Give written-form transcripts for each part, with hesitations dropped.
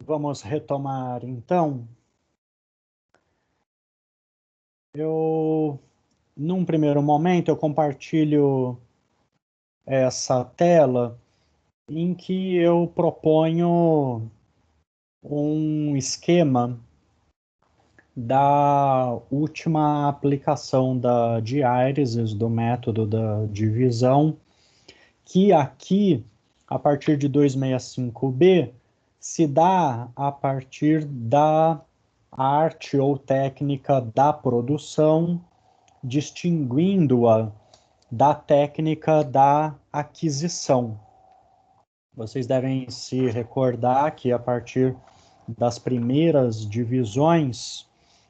Vamos retomar então. Num primeiro momento, eu compartilho essa tela em que eu proponho um esquema da última aplicação de Iris, do método da divisão, que aqui, a partir de 265b, se dá a partir da arte ou técnica da produção, distinguindo-a da técnica da aquisição. Vocês devem se recordar que a partir das primeiras divisões,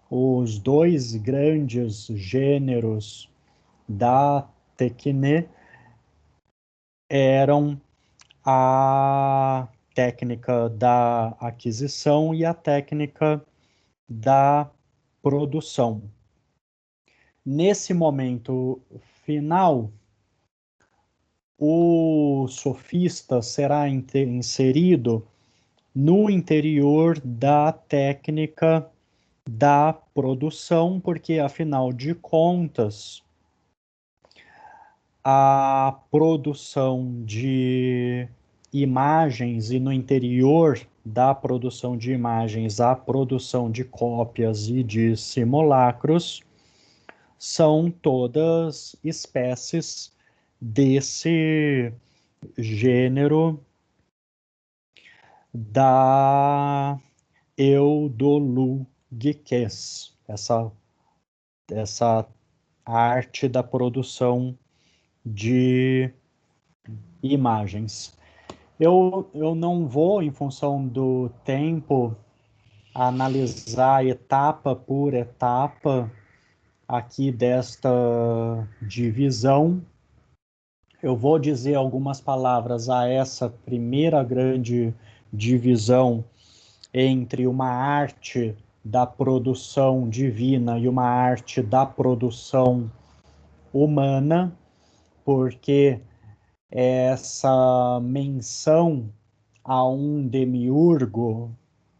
os dois grandes gêneros da tecne eram a técnica da aquisição e a técnica da produção. Nesse momento final, o sofista será inserido no interior da técnica da produção, porque, afinal de contas, a produção de imagens e, no interior da produção de imagens, a produção de cópias e de simulacros são todas espécies desse gênero da eudolugques, essa arte da produção de imagens. Eu não vou, em função do tempo, analisar etapa por etapa aqui desta divisão. Eu vou dizer algumas palavras a essa primeira grande divisão entre uma arte da produção divina e uma arte da produção humana, porque essa menção a um demiurgo,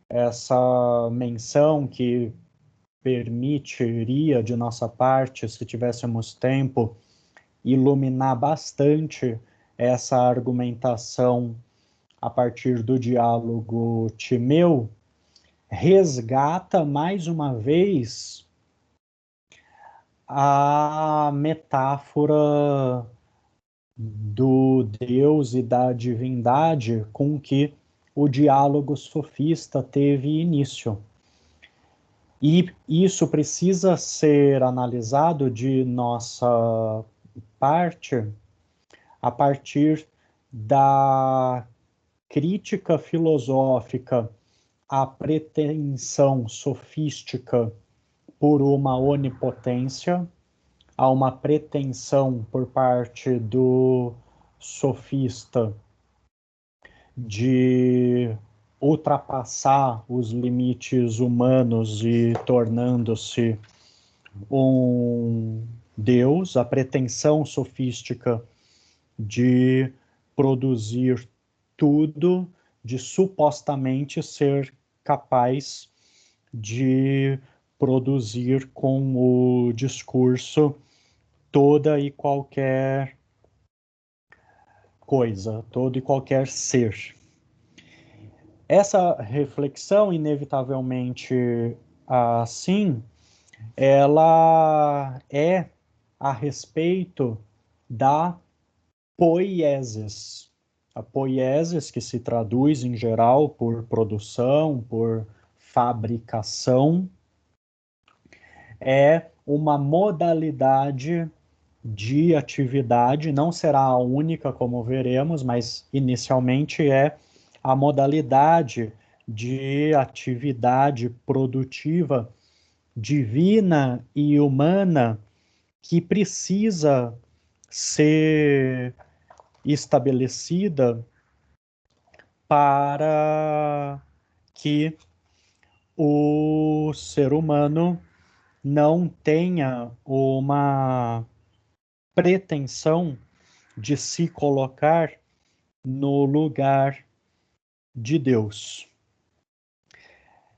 essa menção que permitiria, de nossa parte, se tivéssemos tempo, iluminar bastante essa argumentação a partir do diálogo Timeu, resgata mais uma vez a metáfora do Deus e da divindade com que o diálogo sofista teve início. E isso precisa ser analisado de nossa parte a partir da crítica filosófica à pretensão sofística por uma onipotência, a uma pretensão por parte do sofista de ultrapassar os limites humanos e tornando-se um Deus, a pretensão sofística de produzir tudo, de supostamente ser capaz de produzir com o discurso toda e qualquer coisa, todo e qualquer ser. Essa reflexão, inevitavelmente assim, ela é a respeito da poiesis. A poiesis, que se traduz em geral por produção, por fabricação, é uma modalidade de atividade, não será a única, como veremos, mas inicialmente é a modalidade de atividade produtiva divina e humana que precisa ser estabelecida para que o ser humano não tenha uma pretensão de se colocar no lugar de Deus.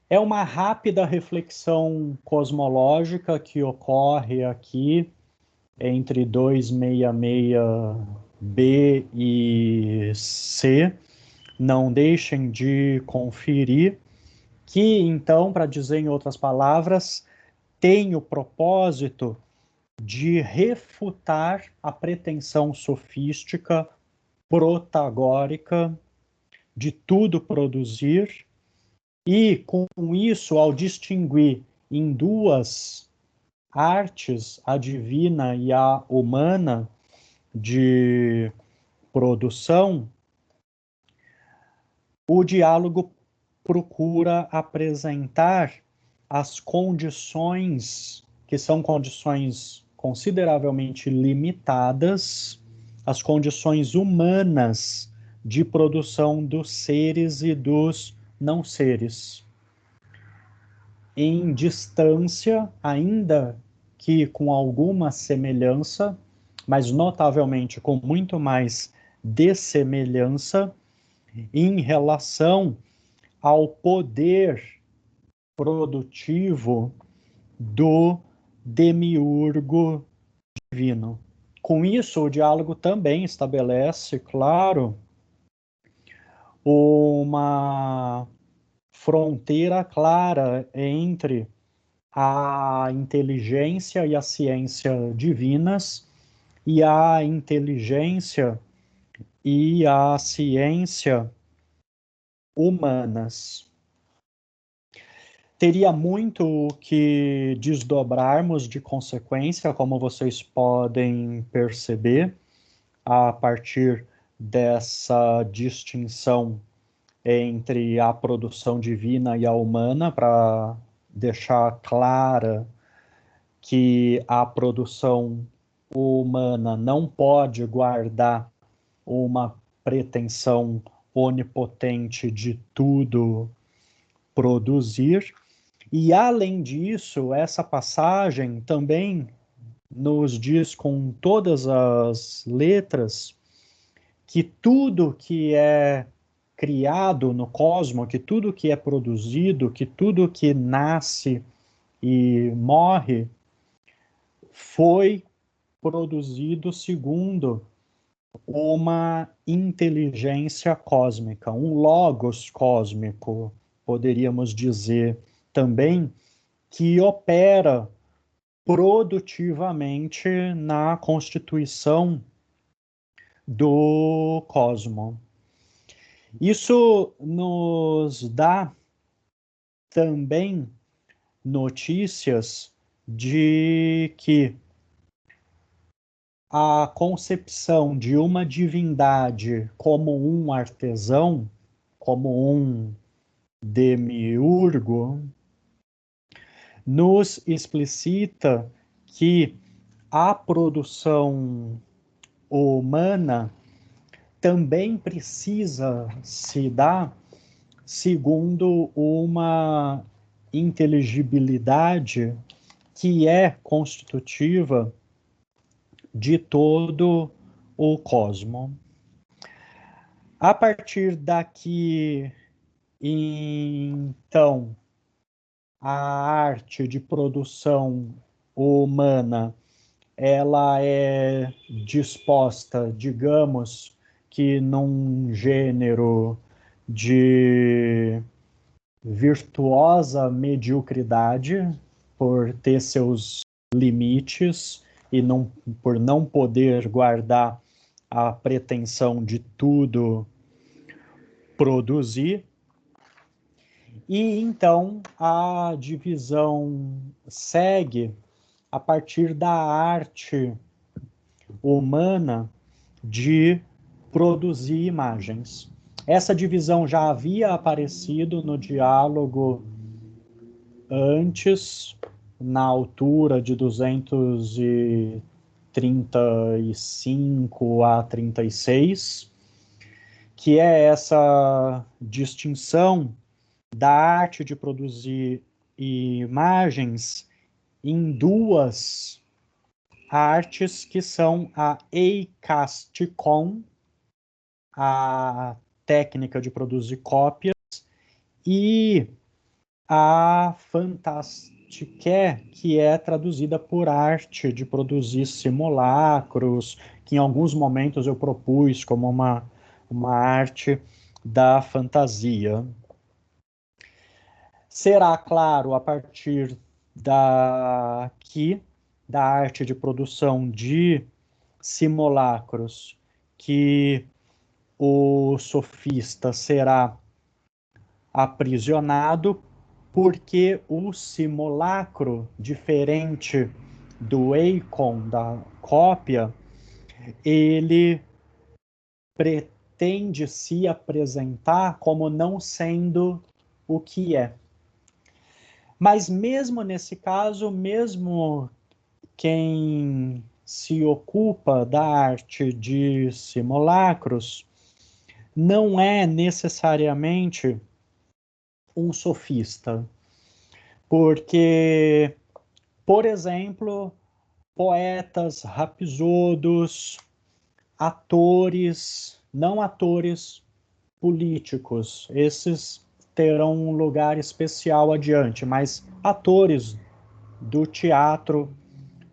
É uma rápida reflexão cosmológica que ocorre aqui entre 266B e C. Não deixem de conferir, que então, para dizer em outras palavras, tem o propósito de refutar a pretensão sofística protagórica de tudo produzir, e com isso, ao distinguir em duas artes, a divina e a humana, de produção, o diálogo procura apresentar as condições, que são condições consideravelmente limitadas, as condições humanas de produção dos seres e dos não seres, em distância, ainda que com alguma semelhança, mas notavelmente com muito mais dessemelhança, em relação ao poder produtivo do demiurgo divino. Com isso, o diálogo também estabelece, claro, uma fronteira clara entre a inteligência e a ciência divinas e a inteligência e a ciência humanas. Teria muito que desdobrarmos de consequência, como vocês podem perceber, a partir dessa distinção entre a produção divina e a humana, para deixar clara que a produção humana não pode guardar uma pretensão onipotente de tudo produzir. E, além disso, essa passagem também nos diz com todas as letras que tudo que é criado no cosmos, que tudo que é produzido, que tudo que nasce e morre, foi produzido segundo uma inteligência cósmica, um logos cósmico, poderíamos dizer também, que opera produtivamente na constituição do cosmos. Isso nos dá também notícias de que a concepção de uma divindade como um artesão, como um demiurgo, nos explicita que a produção humana também precisa se dar segundo uma inteligibilidade que é constitutiva de todo o cosmos. A partir daqui, então, a arte de produção humana, ela é disposta, digamos, que num gênero de virtuosa mediocridade, por ter seus limites e não, por não poder guardar a pretensão de tudo produzir. E então a divisão segue a partir da arte humana de produzir imagens. Essa divisão já havia aparecido no diálogo antes, na altura de 235 a 36, que é essa distinção da arte de produzir imagens em duas artes, que são a eikastikon, a técnica de produzir cópias, e a fantastiqué, que é traduzida por arte de produzir simulacros, que em alguns momentos eu propus como uma arte da fantasia. Será, claro, a partir da arte de produção de simulacros, que o sofista será aprisionado, porque o simulacro, diferente do eikon, da cópia, ele pretende se apresentar como não sendo o que é. Mas mesmo nesse caso, mesmo quem se ocupa da arte de simulacros não é necessariamente um sofista, porque, por exemplo, poetas, rapsodos, atores, não atores políticos, esses terão um lugar especial adiante, mas atores do teatro,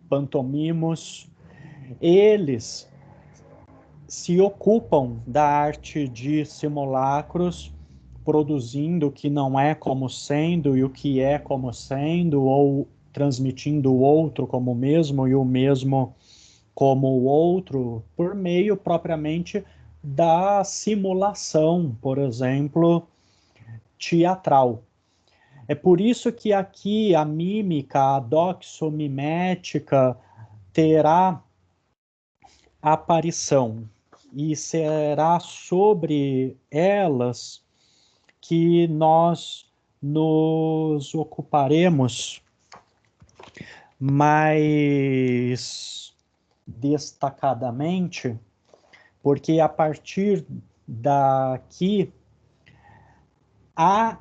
pantomimos, eles se ocupam da arte de simulacros, produzindo o que não é como sendo e o que é como sendo, ou transmitindo o outro como o mesmo e o mesmo como o outro, por meio propriamente da simulação, por exemplo, teatral. É por isso que aqui a mímica, a doxomimética, terá aparição, e será sobre elas que nós nos ocuparemos mais destacadamente, porque a partir daqui a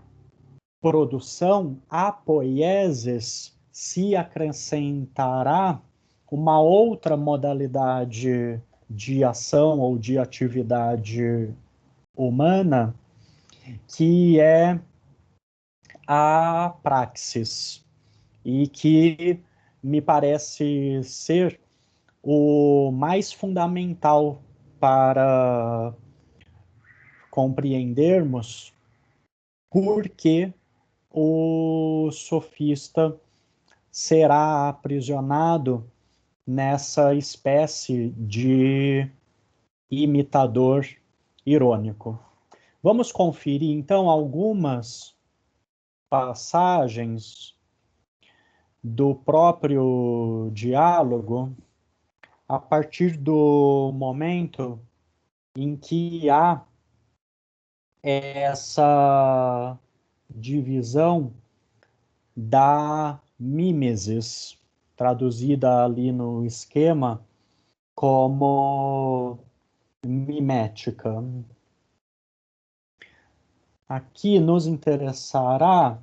produção, a poieses, se acrescentará uma outra modalidade de ação ou de atividade humana, que é a praxis, e que me parece ser o mais fundamental para compreendermos por que o sofista será aprisionado nessa espécie de imitador irônico. Vamos conferir, então, algumas passagens do próprio diálogo a partir do momento em que há essa divisão da mimesis, traduzida ali no esquema como mimética. Aqui nos interessará,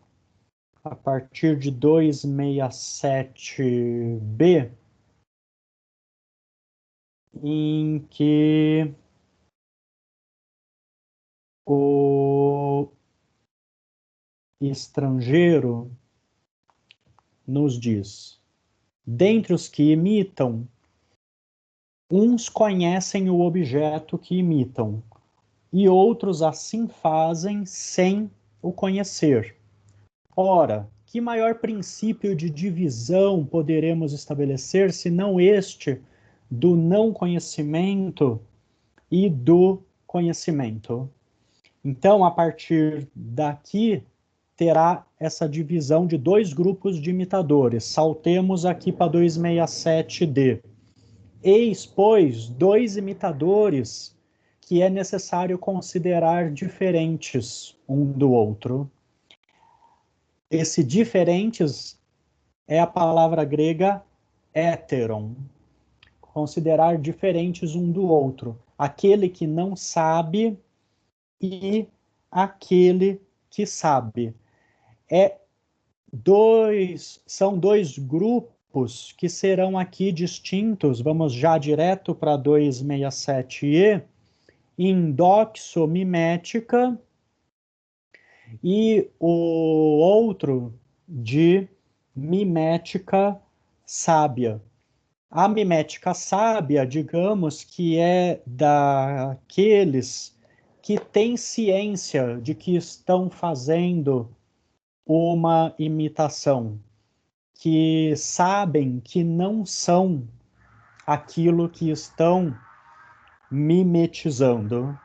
a partir de 267b, em que o estrangeiro nos diz: dentre os que imitam, uns conhecem o objeto que imitam, e outros assim fazem sem o conhecer. Ora, que maior princípio de divisão poderemos estabelecer se não este do não conhecimento e do conhecimento? Então, a partir daqui, terá essa divisão de dois grupos de imitadores. Saltemos aqui para 267D. Eis, pois, dois imitadores que é necessário considerar diferentes um do outro. Esse diferentes é a palavra grega héteron. Considerar diferentes um do outro. Aquele que não sabe e aquele que sabe. São dois grupos que serão aqui distintos. Vamos já direto para 267E, em doxomimética e o outro de mimética sábia. A mimética sábia, digamos que é daqueles que têm ciência de que estão fazendo uma imitação, que sabem que não são aquilo que estão mimetizando.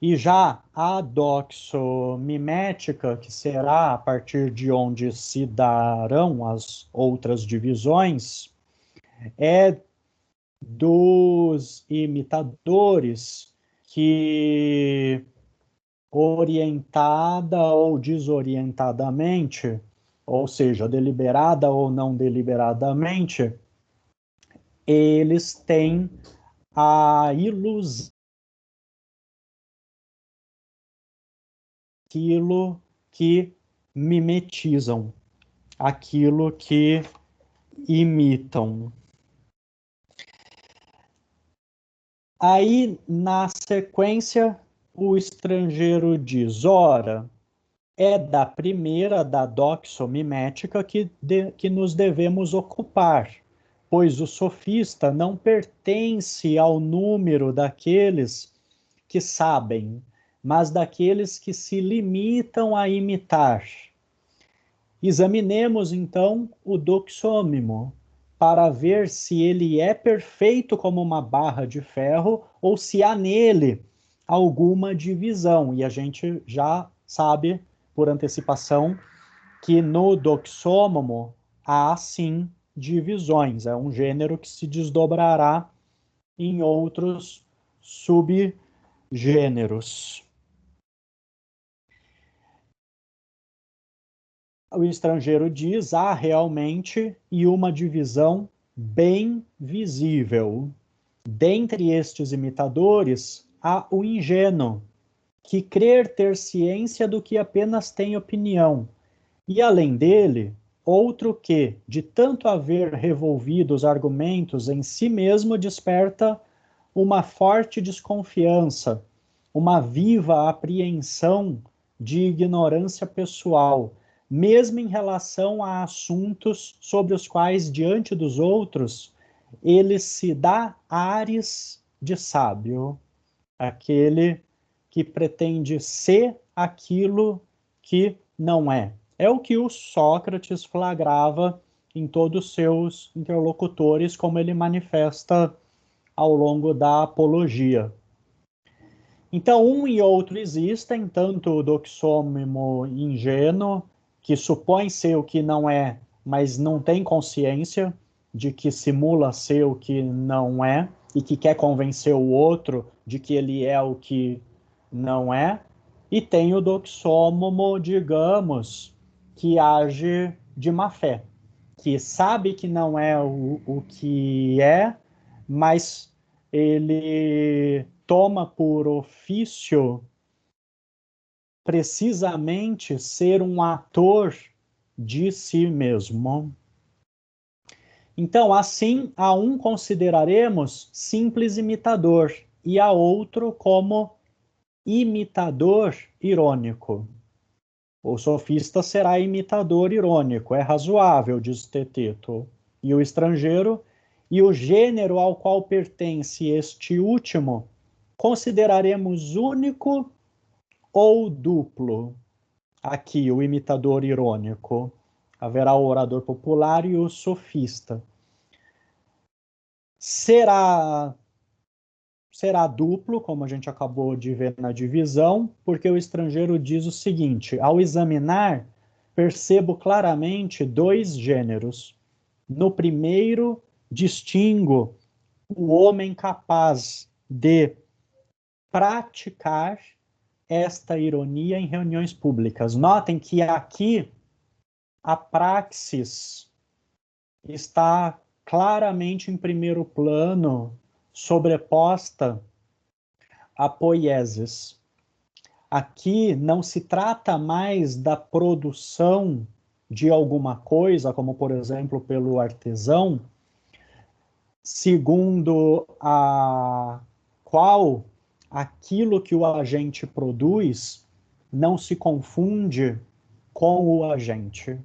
E já a doxomimética, que será a partir de onde se darão as outras divisões, é dos imitadores que, orientada ou desorientadamente, ou seja, deliberada ou não deliberadamente, eles têm a ilusão daquilo que mimetizam, aquilo que imitam. Aí, na sequência, o estrangeiro diz: ora, é da primeira, da doxomimética, que nos devemos ocupar, pois o sofista não pertence ao número daqueles que sabem, mas daqueles que se limitam a imitar. Examinemos, então, o doxômimo, para ver se ele é perfeito como uma barra de ferro ou se há nele alguma divisão. E a gente já sabe, por antecipação, que no doxômomo há, sim, divisões. É um gênero que se desdobrará em outros subgêneros. O estrangeiro diz: há realmente e uma divisão bem visível. Dentre estes imitadores, há o ingênuo, que crer ter ciência do que apenas tem opinião, e além dele, outro que, de tanto haver revolvido os argumentos em si mesmo, desperta uma forte desconfiança, uma viva apreensão de ignorância pessoal, mesmo em relação a assuntos sobre os quais, diante dos outros, ele se dá ares de sábio, aquele que pretende ser aquilo que não é. É o que o Sócrates flagrava em todos os seus interlocutores, como ele manifesta ao longo da apologia. Então, um e outro existem, tanto o doxômimo ingênuo, que supõe ser o que não é, mas não tem consciência de que simula ser o que não é, e que quer convencer o outro de que ele é o que não é, e tem o doxômomo, digamos, que age de má fé, que sabe que não é o que é, mas ele toma por ofício precisamente ser um ator de si mesmo. Então, assim, a um consideraremos simples imitador e a outro como imitador irônico. O sofista será imitador irônico, é razoável, diz Teteto. E o estrangeiro, e o gênero ao qual pertence este último, consideraremos único ou duplo. Aqui, o imitador irônico. Haverá o orador popular e o sofista. Será duplo, como a gente acabou de ver na divisão, porque o estrangeiro diz o seguinte: ao examinar, percebo claramente dois gêneros. No primeiro, distingo o homem capaz de praticar esta ironia em reuniões públicas. Notem que aqui a praxis está claramente em primeiro plano, sobreposta à poiesis. Aqui não se trata mais da produção de alguma coisa, como por exemplo pelo artesão, segundo a qual aquilo que o agente produz não se confunde com o agente.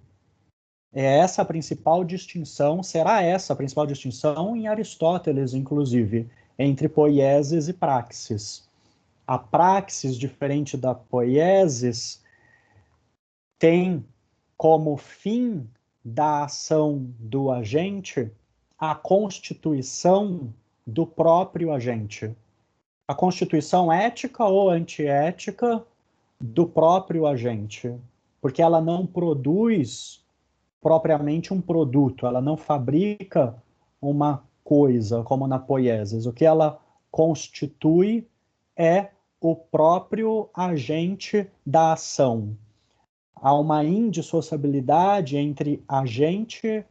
É essa a principal distinção, será essa a principal distinção em Aristóteles, inclusive, entre poieses e praxis. A praxis, diferente da poiesis, tem como fim da ação do agente a constituição do próprio agente. A constituição ética ou antiética do próprio agente, porque ela não produz propriamente um produto, ela não fabrica uma coisa, como na poiesis. O que ela constitui é o próprio agente da ação. Há uma indissociabilidade entre agente,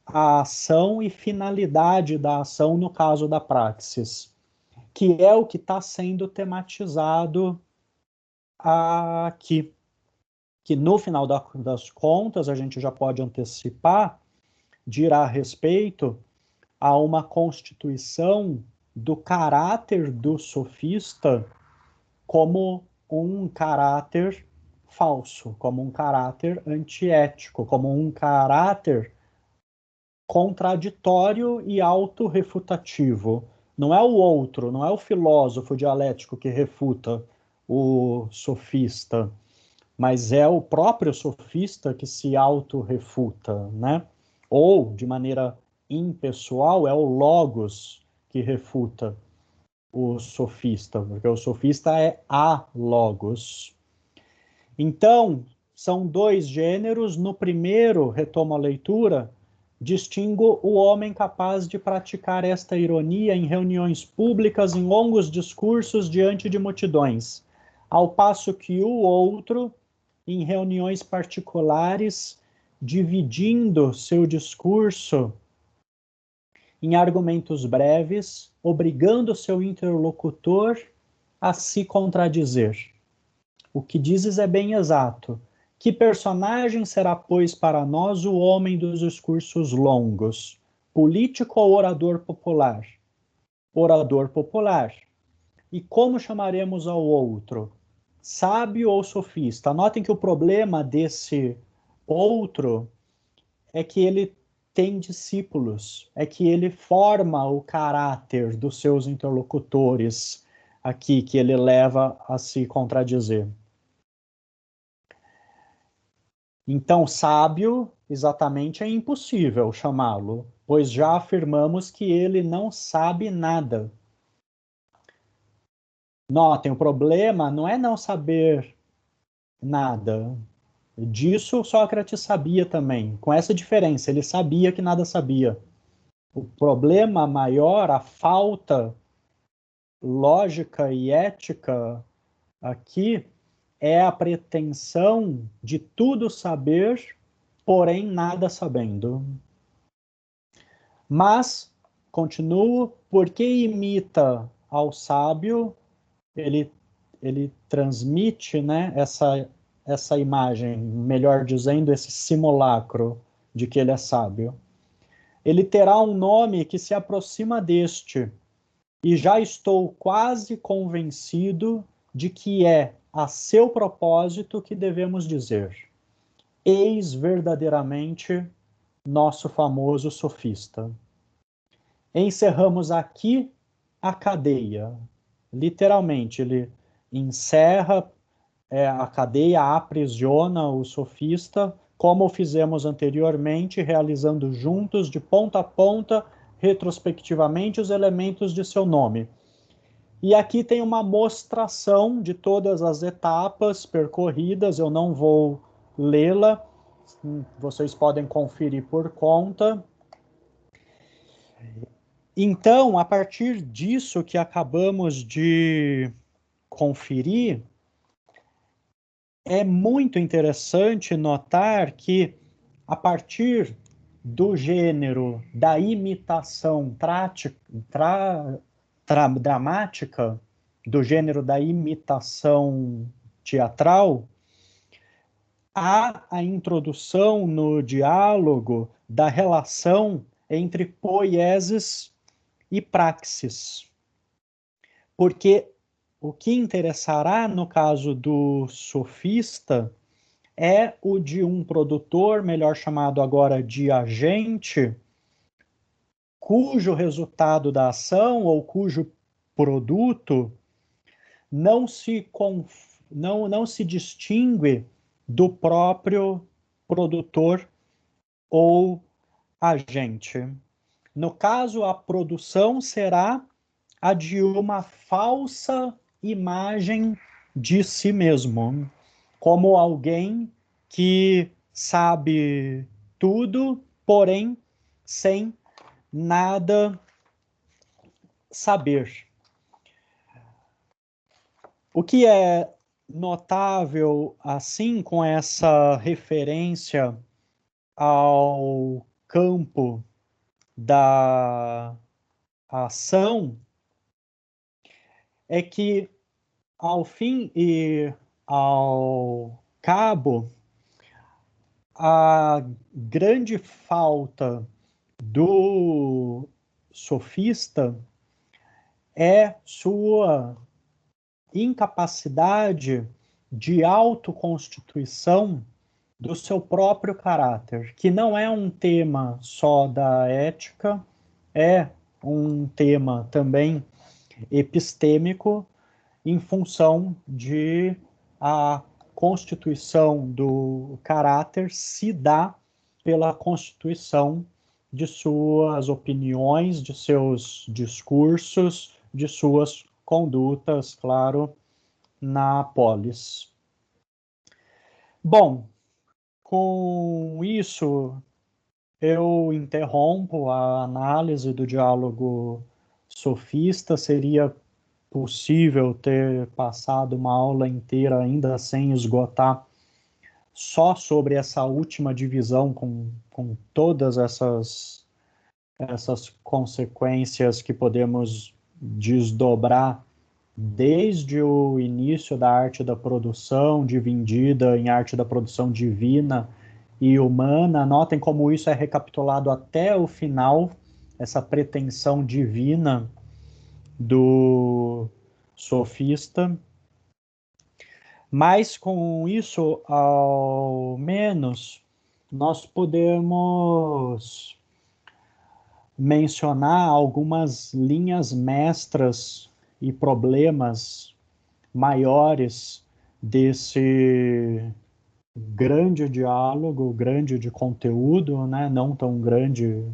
a ação e finalidade da ação no caso da praxis, que é o que está sendo tematizado aqui. Que no final das contas, a gente já pode antecipar, dirá respeito a uma constituição do caráter do sofista como um caráter falso, como um caráter antiético, como um caráter contraditório e autorrefutativo. Não é o outro, não é o filósofo dialético que refuta o sofista, mas é o próprio sofista que se autorrefuta, né? Ou, de maneira impessoal, é o logos que refuta o sofista, porque o sofista é a logos. Então, são dois gêneros. No primeiro, retomo a leitura, distingo o homem capaz de praticar esta ironia em reuniões públicas, em longos discursos diante de multidões, ao passo que o outro, em reuniões particulares, dividindo seu discurso em argumentos breves, obrigando seu interlocutor a se contradizer. O que dizes é bem exato. Que personagem será, pois, para nós o homem dos discursos longos? Político ou orador popular? Orador popular. E como chamaremos ao outro? Sábio ou sofista? Notem que o problema desse outro é que ele tem discípulos, é que ele forma o caráter dos seus interlocutores aqui, que ele leva a se contradizer. Então, sábio, exatamente, é impossível chamá-lo, pois já afirmamos que ele não sabe nada. Notem, o problema não é não saber nada. Disso Sócrates sabia também, com essa diferença, ele sabia que nada sabia. O problema maior, a falta lógica e ética aqui, é a pretensão de tudo saber, porém nada sabendo. Mas, continuo, porque imita ao sábio, ele transmite, né, essa imagem, melhor dizendo, esse simulacro de que ele é sábio. Ele terá um nome que se aproxima deste, e já estou quase convencido de que é a seu propósito que devemos dizer: eis verdadeiramente nosso famoso sofista. Encerramos aqui a cadeia. Literalmente, ele encerra a cadeia, aprisiona o sofista, como fizemos anteriormente, realizando juntos, de ponta a ponta, retrospectivamente, os elementos de seu nome. E aqui tem uma mostração de todas as etapas percorridas, eu não vou lê-la, vocês podem conferir por conta. Então, a partir disso que acabamos de conferir, é muito interessante notar que, a partir do gênero da imitação dramática, do gênero da imitação teatral, há a introdução no diálogo da relação entre poieses e praxis. Porque O que interessará no caso do sofista é o de um produtor, melhor chamado agora de agente, cujo resultado da ação ou cujo produto não se, não se distingue do próprio produtor ou agente. No caso, a produção será a de uma falsa imagem de si mesmo, como alguém que sabe tudo, porém sem nada saber. O que é notável, assim, com essa referência ao campo da ação, é que, ao fim e ao cabo, a grande falta do sofista é sua incapacidade de autoconstituição do seu próprio caráter, que não é um tema só da ética, é um tema também epistêmico em função de a constituição do caráter se dá pela constituição de suas opiniões, de seus discursos, de suas condutas, claro, na polis. Bom, com isso eu interrompo a análise do diálogo sofista. Seria possível ter passado uma aula inteira ainda sem esgotar só sobre essa última divisão, com todas essas consequências que podemos desdobrar desde o início da arte da produção, dividida em arte da produção divina e humana. Notem como isso é recapitulado até o final, essa pretensão divina do sofista. Mas com isso, ao menos, nós podemos mencionar algumas linhas mestras e problemas maiores desse grande diálogo, grande de conteúdo, né? Não tão grande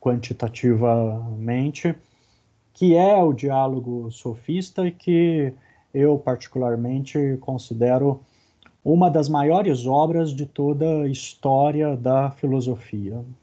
quantitativamente, que é o diálogo sofista e que eu particularmente considero uma das maiores obras de toda a história da filosofia.